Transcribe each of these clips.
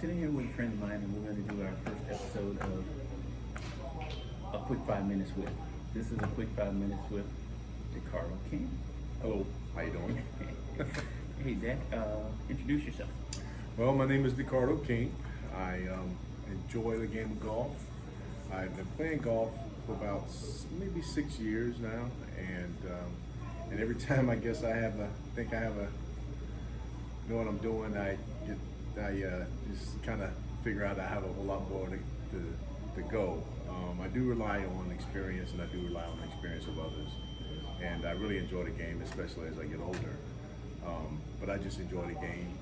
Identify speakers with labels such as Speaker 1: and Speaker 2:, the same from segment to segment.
Speaker 1: sitting here with a friend of mine, and we're going to do our first episode of a quick 5 minutes with. This is a quick 5 minutes with Dacardo King.
Speaker 2: Hello, how you doing?
Speaker 1: Hey, Dak, introduce yourself.
Speaker 2: Well, my name is Dacardo King. I enjoy the game of golf. I've been playing golf for about maybe 6 years now, and every time I guess I know what I'm doing, I just kind of figure out I have a whole lot more to go. I do rely on experience, and I do rely on the experience of others, and I really enjoy the game, especially as I get older. But I just enjoy the game.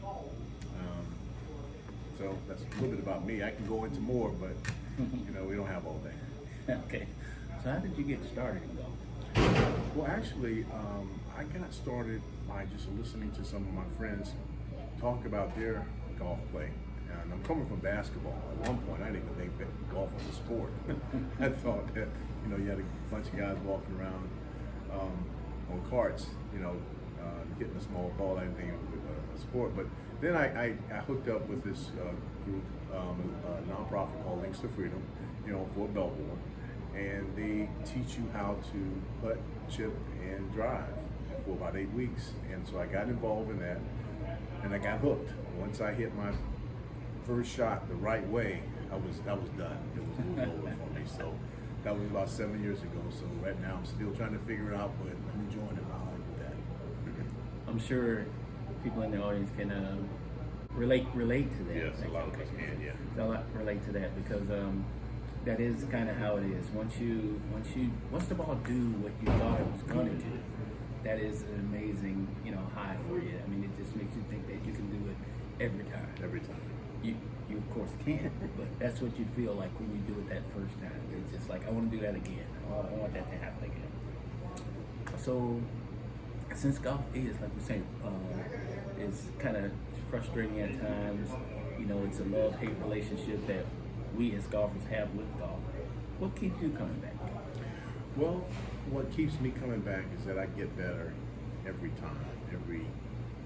Speaker 2: So that's a little bit about me. I can go into more, but we don't have all day.
Speaker 1: Okay. So how did you get started in golf?
Speaker 2: Well, actually, I got started by just listening to some of my friends talk about their golf play. And I'm coming from basketball. At one point, I didn't even think that golf was a sport. I thought that, you had a bunch of guys walking around on carts, getting a small ball. I didn't think it was a sport. But then I hooked up with this group, a nonprofit called Links to Freedom, for Belvoir. And they teach you how to putt, chip, and drive for about 8 weeks. And so I got involved in that, and I got hooked. Once I hit my first shot the right way, I was done. It was over for me. So that was about 7 years ago. So right now I'm still trying to figure it out, but I'm enjoying it while I do that.
Speaker 1: I'm sure people in the audience can relate to that.
Speaker 2: Yes, a lot of us can, yeah.
Speaker 1: So I relate to that because that is kind of how it is. Once the ball do what you thought it was going to do, that is an amazing, high for you. I mean, it just makes you think that you can do it every time.
Speaker 2: Every time.
Speaker 1: You of course can, but that's what you feel like when you do it that first time. It's just like, I want to do that again. I want that to happen again. So, since golf is, like we say, is kind of frustrating at times, it's a love-hate relationship that we as golfers have with golf. What keeps you coming back?
Speaker 2: Well, what keeps me coming back is that I get better every time,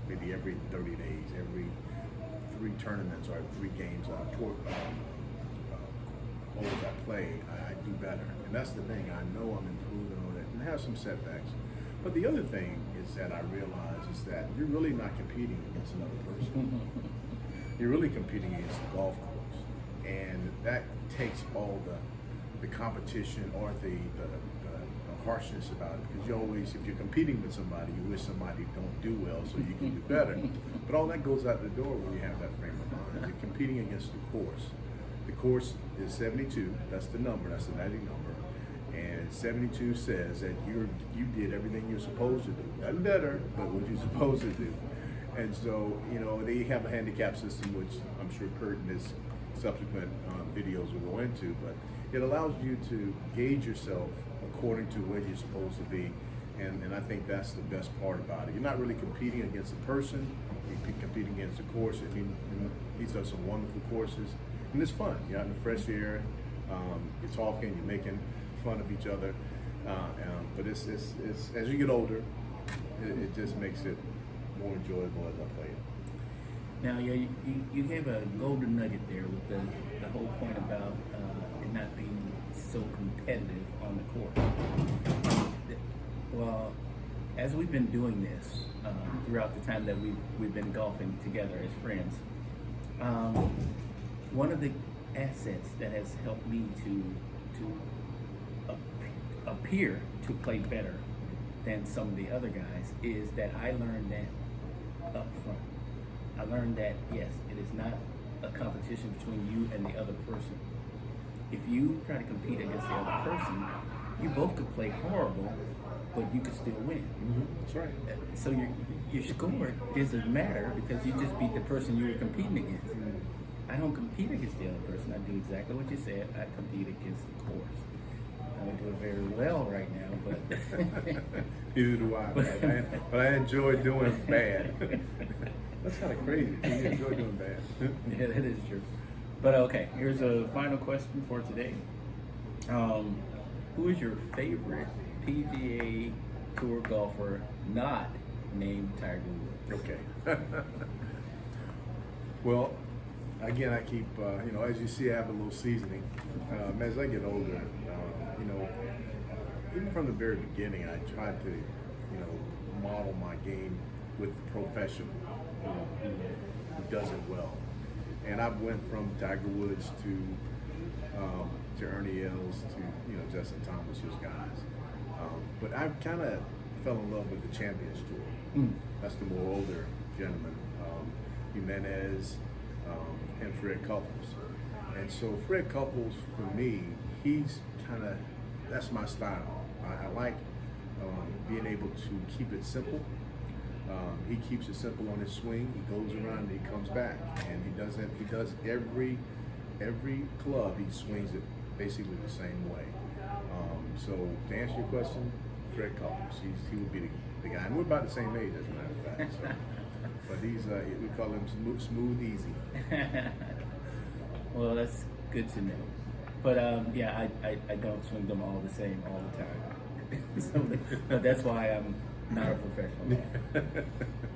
Speaker 2: maybe every 30 days, every 3 tournaments or 3 games holes I play, I do better. And that's the thing, I know I'm improving on it and have some setbacks. But the other thing is that I realize is that you're really not competing against another person. You're really competing against the golf course. And that takes all the competition or the harshness about it, because you always, if you're competing with somebody, you wish somebody don't do well so you can do better. But all that goes out the door when you have that frame of mind. You're competing against the course. The course is 72. That's the number. That's the magic number. And 72 says that you did everything you're supposed to do. Nothing better, but what you're supposed to do. And so, they have a handicap system, which I'm sure Kurt in his subsequent videos will go into, but it allows you to gauge yourself according to where you're supposed to be, and I think that's the best part about it. You're not really competing against a person, you're competing against the course. I mean, these are some wonderful courses, and it's fun. You're out in the fresh air, you're talking, you're making fun of each other, but it's as you get older, it just makes it more enjoyable as I play it.
Speaker 1: Now, you gave a golden nugget there with the whole point about it not being so competitive on the course. Well, as we've been doing this throughout the time that we've been golfing together as friends, one of the assets that has helped me to appear to play better than some of the other guys is that I learned that up front. I learned that, yes, it is not a competition between you and the other person. If you try to compete against the other person, you both could play horrible, but you could still win.
Speaker 2: Mm-hmm. That's right.
Speaker 1: So your score doesn't matter because you just beat the person you were competing against. I don't compete against the other person. I do exactly what you said. I compete against the course. I don't do it very well right now, but
Speaker 2: neither do I. But I enjoy doing bad. That's kind of crazy. You enjoy doing bad.
Speaker 1: Yeah, that is true. But okay, here's a final question for today. Who is your favorite PGA Tour golfer not named Tiger Woods?
Speaker 2: Okay. Well, Again, I keep, as you see, I have a little seasoning. As I get older, even from the very beginning, I tried to, model my game with the professional, who does it well. And I went from Tiger Woods to Ernie Els to, Justin Thomas, those guys. But I kind of fell in love with the Champions Tour. That's the more older gentlemen, Jimenez and Fred Couples. And so Fred Couples, for me, that's my style. I like being able to keep it simple. He keeps it simple on his swing. He goes around and he comes back, and he does every club he swings it basically the same way. So to answer your question, Fred Couples, he would be the guy, and we're about the same age as a matter of fact. So, but he's we call him smooth easy.
Speaker 1: Well, that's good to know. But yeah, I don't swing them all the same all the time. But that's why I'm not a professional.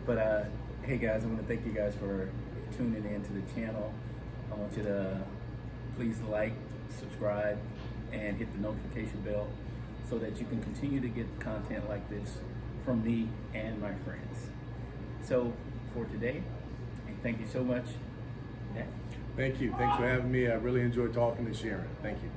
Speaker 1: But hey guys, I want to thank you guys for tuning in to the channel. I want you to please like, subscribe, and hit the notification bell so that you can continue to get content like this from me and my friends. So for today, thank you so much. Yeah.
Speaker 2: Thank you. Thanks for having me. I really enjoyed talking and sharing. Thank you.